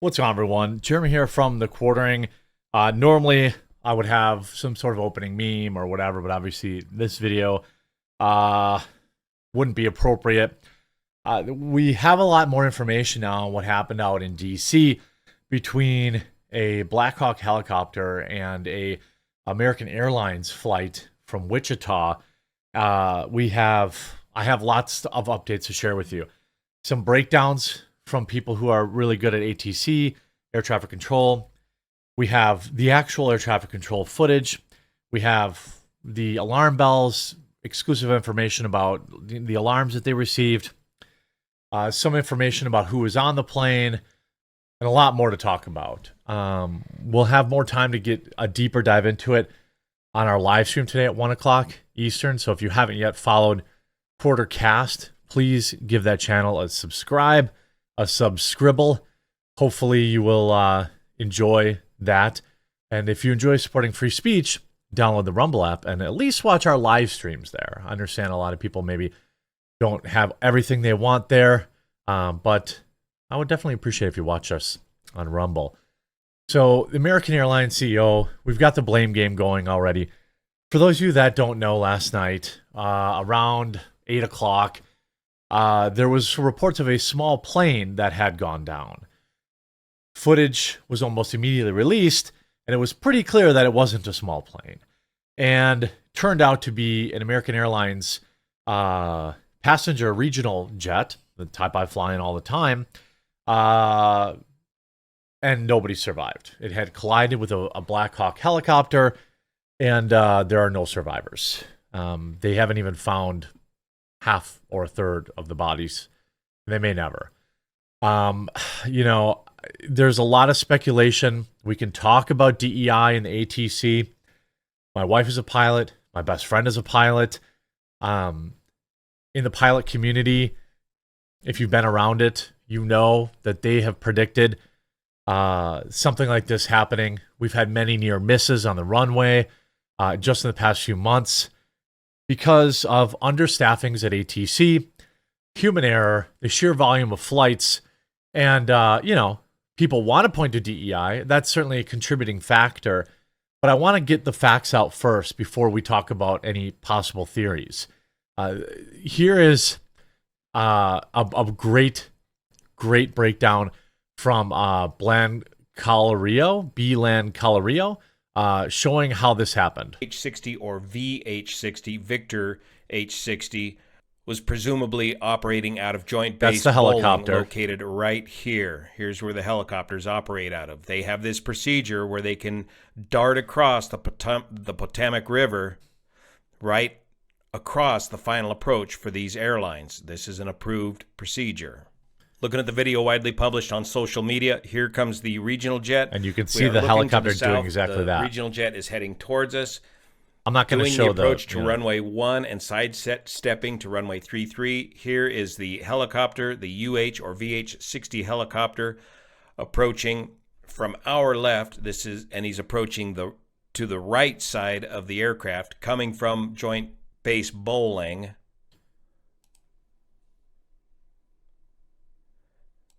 What's going on, everyone? Jeremy here from The Quartering. Normally, I would have some sort of opening meme or whatever, but obviously this video uh, wouldn't be appropriate. We have a lot more information now on what happened out in D.C. between a Black Hawk helicopter and a American Airlines flight from Wichita. I have lots of updates to share with you. Some breakdowns from people who are really good at ATC, air traffic control. We have the actual air traffic control footage. We have the alarm bells, exclusive information about the alarms that they received, some information about who was on the plane, and a lot more to talk about. We'll have more time to get a deeper dive into it on our live stream today at 1 o'clock Eastern. So if you haven't yet followed Quartercast, please give that channel a subscribe, a subscribble. Hopefully you will enjoy that. And if you enjoy supporting free speech, download the Rumble app and at least watch our live streams there. I understand a lot of people maybe don't have everything they want there, but I would definitely appreciate if you watch us on Rumble. So the American Airlines CEO, we've got the blame game going already. For those of you that don't know, last night around 8 o'clock, there was reports of a small plane that had gone down. Footage was almost immediately released, and it was pretty clear that it wasn't a small plane. And turned out to be an American Airlines passenger regional jet, the type I fly in all the time, and nobody survived. It had collided with a Black Hawk helicopter, and there are no survivors. They haven't even found half or a third of the bodies. They may never. There's a lot of speculation. We can talk about DEI and the ATC. My wife is a pilot. My best friend is a pilot. In the pilot community, if you've been around it, you know that they have predicted something like this happening. We've had many near misses on the runway just in the past few months because of understaffings at ATC, human error, the sheer volume of flights, and, people want to point to DEI. That's certainly a contributing factor, but I want to get the facts out first before we talk about any possible theories. Here is a great breakdown from Blan Calario, showing how this happened. H-60 or VH-60, Victor H-60, was presumably operating out of Joint Base That's the Bowling, helicopter located right here. Here's where the helicopters operate out of. They have this procedure where they can dart across the Potomac River right across the final approach for these airlines. This is an approved procedure. Looking at the video widely published on social media, here comes the regional jet. And you can see the helicopter doing exactly that. The regional jet is heading towards us. I'm not going to show the approach to runway 1 and stepping to runway 33. Here is the helicopter, the UH or VH-60 helicopter, approaching from our left. And he's approaching to the right side of the aircraft, coming from Joint Base Bowling.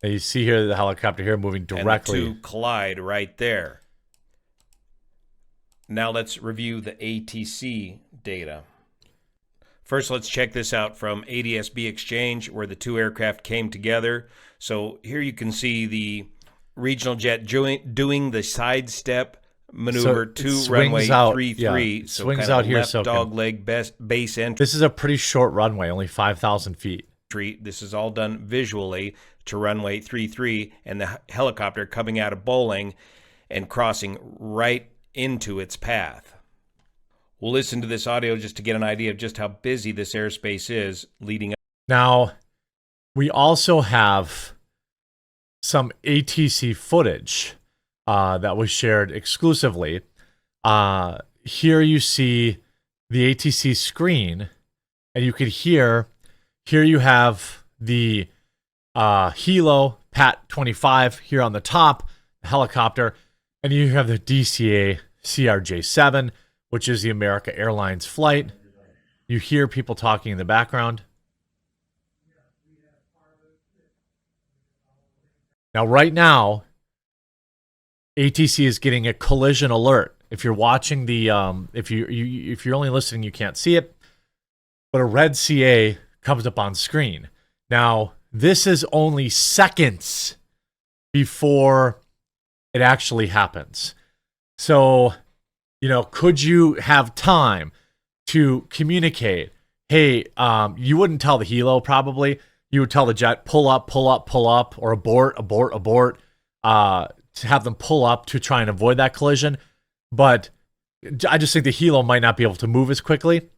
And you see here the helicopter here moving directly. And the two collide right there. Now let's review the ATC data. First, let's check this out from ADS-B Exchange, where the two aircraft came together. So here you can see the regional jet doing the sidestep maneuver to runway 33. Yeah, so swings out here. Left dogleg base entry. This is a pretty short runway, only 5,000 feet. This is all done visually to runway 33, and the helicopter coming out of Bowling and crossing right into its path. We'll listen to this audio just to get an idea of just how busy this airspace is leading up. Now, we also have some ATC footage that was shared exclusively. Here you see the ATC screen, and you could hear, here you have the Hilo Pat 25 here on the top, the helicopter, and you have the DCA CRJ-7, which is the America Airlines flight. You hear people talking in the background. Now, right now, ATC is getting a collision alert. If you're watching the, if you're only listening, you can't see it, but a red CA comes up on screen. Now, this is only seconds before it actually happens. So, could you have time to communicate? Hey, you wouldn't tell the helo probably. You would tell the jet, pull up, pull up, pull up, or abort, abort, abort, to have them pull up to try and avoid that collision. But I just think the helo might not be able to move as quickly.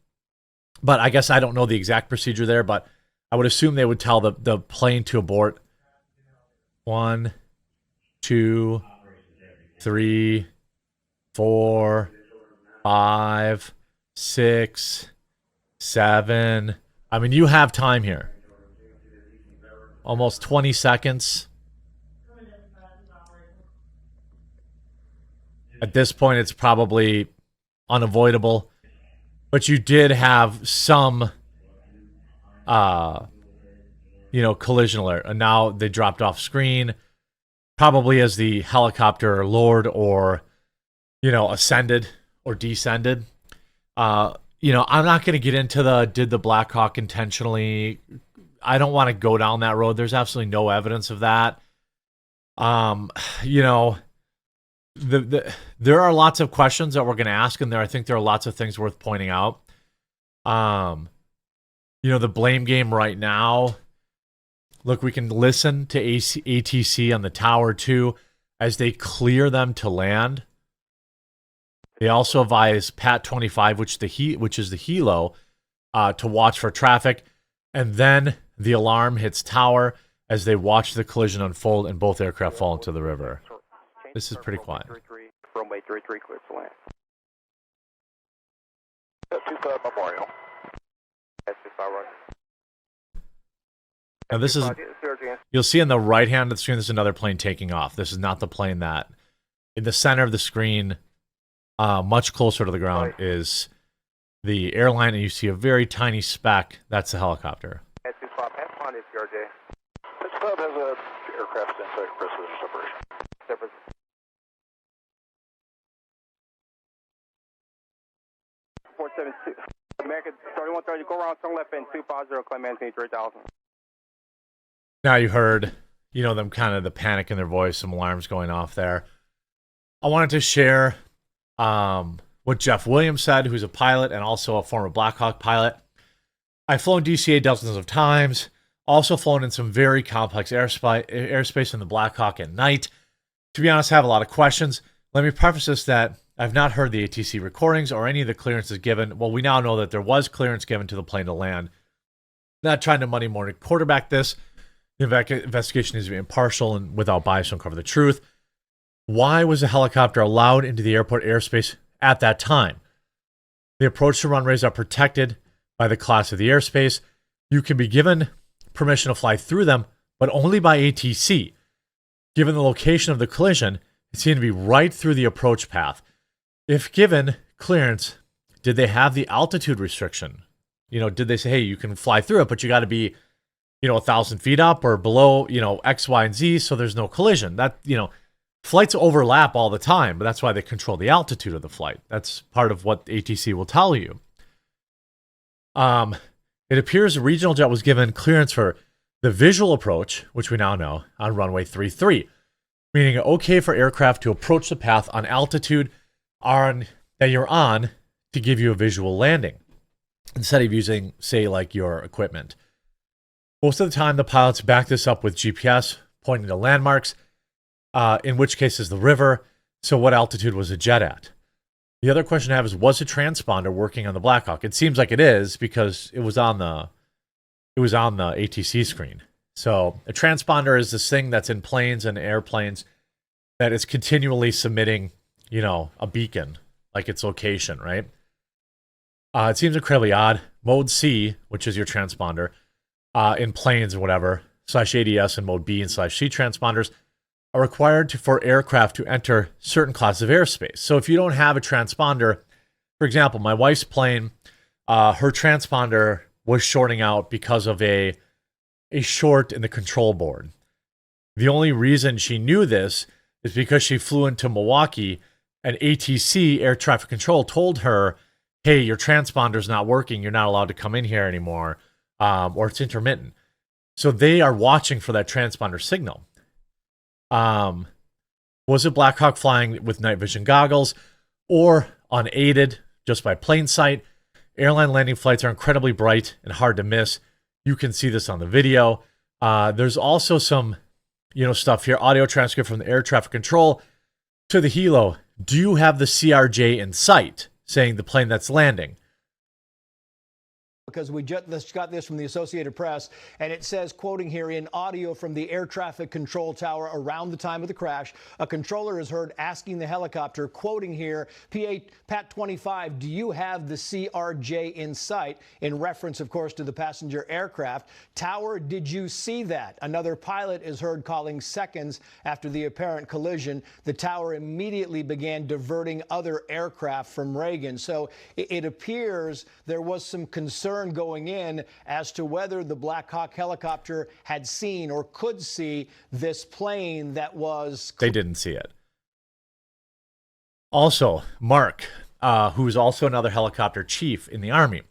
But I guess I don't know the exact procedure there, but I would assume they would tell the plane to abort. 1, 2, 3, 4, 5, 6, 7. I mean, you have time here. Almost 20 seconds. At this point, it's probably unavoidable. But you did have some, collision alert. And now they dropped off screen. Probably as the helicopter lowered or, ascended or descended. I'm not going to get into did the Black Hawk intentionally. I don't want to go down that road. There's absolutely no evidence of that. There are lots of questions that we're going to ask, and I think there are lots of things worth pointing out. The blame game right now. Look, we can listen to ATC on the tower too as they clear them to land. They also advise Pat 25, which is the helo, to watch for traffic, and then the alarm hits tower as they watch the collision unfold and both aircraft fall into the river. This is pretty quiet. Runway 33 clear for land. 25 Memorial. Now this is, you'll see on the right hand of the screen, there's another plane taking off. This is not the plane that, in the center of the screen, much closer to the ground, is the airline, and you see a very tiny speck. That's the helicopter. This club has an aircraft inside precision separation. American 3130, go around, turn left in 250, claim maintain 3000. Now you heard, them kind of the panic in their voice, some alarms going off there. I wanted to share what Jeff Williams said, who's a pilot and also a former Black Hawk pilot. I've flown DCA dozens of times, also flown in some very complex airspace in the Black Hawk at night. To be honest, I have a lot of questions. Let me preface this that I've not heard the ATC recordings or any of the clearances given. Well, we now know that there was clearance given to the plane to land. Not trying to Monday morning quarterback this. The investigation needs to be impartial and without bias to uncover the truth. Why was the helicopter allowed into the airport airspace at that time? The approach to runways are protected by the class of the airspace. You can be given permission to fly through them, but only by ATC. Given the location of the collision, it seemed to be right through the approach path. If given clearance, did they have the altitude restriction? Did they say, hey, you can fly through it, but you got to be, 1,000 feet up or below, X, Y, and Z, so there's no collision. That, flights overlap all the time, but that's why they control the altitude of the flight. That's part of what ATC will tell you. It appears the regional jet was given clearance for the visual approach, which we now know, on runway 33, meaning okay for aircraft to approach the path on altitude that you're on to give you a visual landing, instead of using, say, like your equipment. Most of the time, the pilots back this up with GPS, pointing to landmarks, in which case is the river. So what altitude was the jet at? The other question I have is, was a transponder working on the Black Hawk? It seems like it is because it was on the ATC screen. So a transponder is this thing that's in planes and airplanes that is continually submitting, a beacon, like its location, right? It seems incredibly odd. Mode C, which is your transponder, in planes and whatever, /ADS and mode B and /C transponders are required for aircraft to enter certain classes of airspace. So if you don't have a transponder, for example, my wife's plane, her transponder was shorting out because of a short in the control board. The only reason she knew this is because she flew into Milwaukee and ATC, air traffic control, told her, hey, your transponder's not working. You're not allowed to come in here anymore, or it's intermittent. So they are watching for that transponder signal. Was it Black Hawk flying with night vision goggles or unaided just by plain sight? Airline landing flights are incredibly bright and hard to miss. You can see this on the video. There's also some, stuff here. Audio transcript from the air traffic control to the helo. Do you have the CRJ in sight? Saying the plane that's landing. Because we just got this from the Associated Press, and it says, quoting here, in audio from the air traffic control tower around the time of the crash, a controller is heard asking the helicopter, quoting here, Pat 25, do you have the CRJ in sight? In reference, of course, to the passenger aircraft. Tower, did you see that? Another pilot is heard calling seconds after the apparent collision. The tower immediately began diverting other aircraft from Reagan. So it appears there was some concern going in as to whether the Black Hawk helicopter had seen or could see this plane that was... They didn't see it. Also, Mark, who's also another helicopter chief in the Army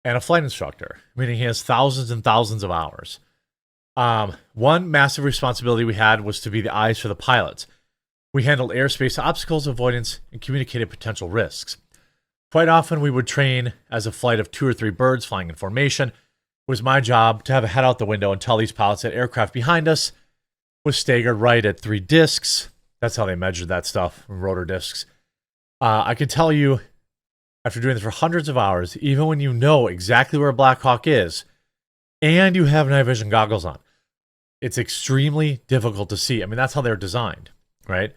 and a flight instructor, meaning he has thousands and thousands of hours. One massive responsibility we had was to be the eyes for the pilots. We handled airspace obstacles, avoidance, and communicated potential risks. Quite often, we would train as a flight of 2 or 3 birds flying in formation. It was my job to have a head out the window and tell these pilots that aircraft behind us was staggered right at 3 discs. That's how they measured that stuff, rotor discs. I can tell you, after doing this for hundreds of hours, even when you know exactly where a Black Hawk is and you have night vision goggles on, it's extremely difficult to see. I mean, that's how they're designed, right?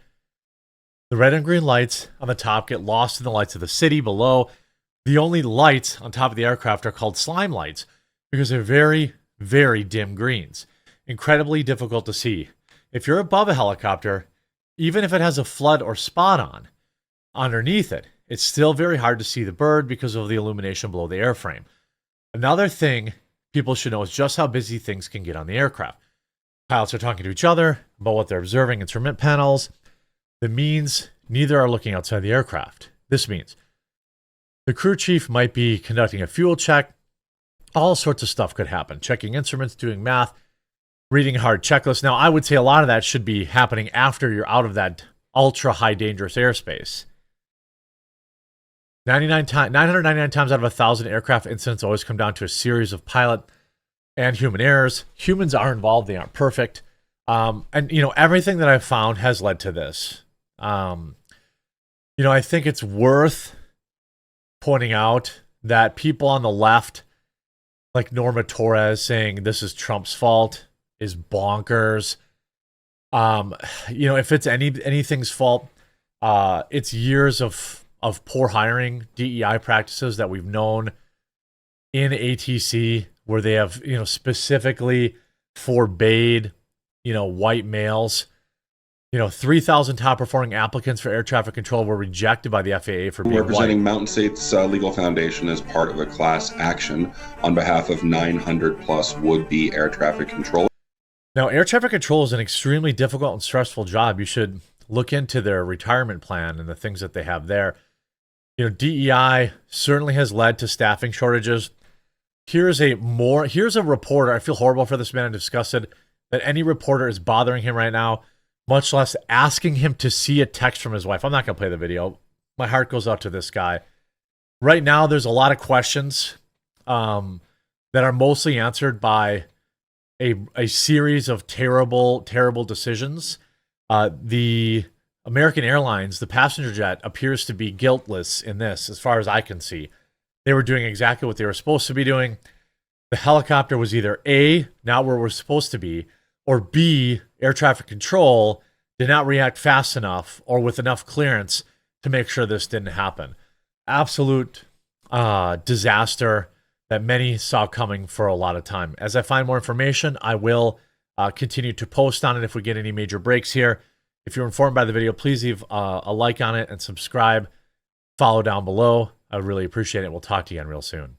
The red and green lights on the top get lost in the lights of the city below. The only lights on top of the aircraft are called slime lights because they're very, very dim greens. Incredibly difficult to see. If you're above a helicopter, even if it has a flood or spot on underneath it, it's still very hard to see the bird because of the illumination below the airframe. Another thing people should know is just how busy things can get on the aircraft. Pilots are talking to each other about what they're observing, instrument panels. That means neither are looking outside the aircraft. This means the crew chief might be conducting a fuel check. All sorts of stuff could happen. Checking instruments, doing math, reading a hard checklist. Now, I would say a lot of that should be happening after you're out of that ultra high dangerous airspace. 999 times out of 1,000 aircraft incidents always come down to a series of pilot and human errors. Humans are involved. They aren't perfect. And everything that I've found has led to this. I think it's worth pointing out that people on the left, like Norma Torres saying this is Trump's fault, is bonkers. If it's anything's fault, it's years of poor hiring, DEI practices that we've known in ATC, where they have, specifically forbade, white males. 3,000 top performing applicants for air traffic control were rejected by the FAA for being representing white. Mountain State's legal foundation as part of a class action on behalf of 900 plus would-be air traffic controllers. Now, air traffic control is an extremely difficult and stressful job. You should look into their retirement plan and the things that they have there. DEI certainly has led to staffing shortages. Here's a reporter. I feel horrible for this man. I'm disgusted that any reporter is bothering him right now, much less asking him to see a text from his wife. I'm not going to play the video. My heart goes out to this guy. Right now, there's a lot of questions that are mostly answered by a series of terrible, terrible decisions. The American Airlines, the passenger jet, appears to be guiltless in this, as far as I can see. They were doing exactly what they were supposed to be doing. The helicopter was either A, not where we're supposed to be, or B, air traffic control did not react fast enough or with enough clearance to make sure this didn't happen. Absolute disaster that many saw coming for a lot of time. As I find more information, I will continue to post on it if we get any major breaks here. If you're informed by the video, please leave a like on it and subscribe. Follow down below. I would really appreciate it. We'll talk to you again real soon.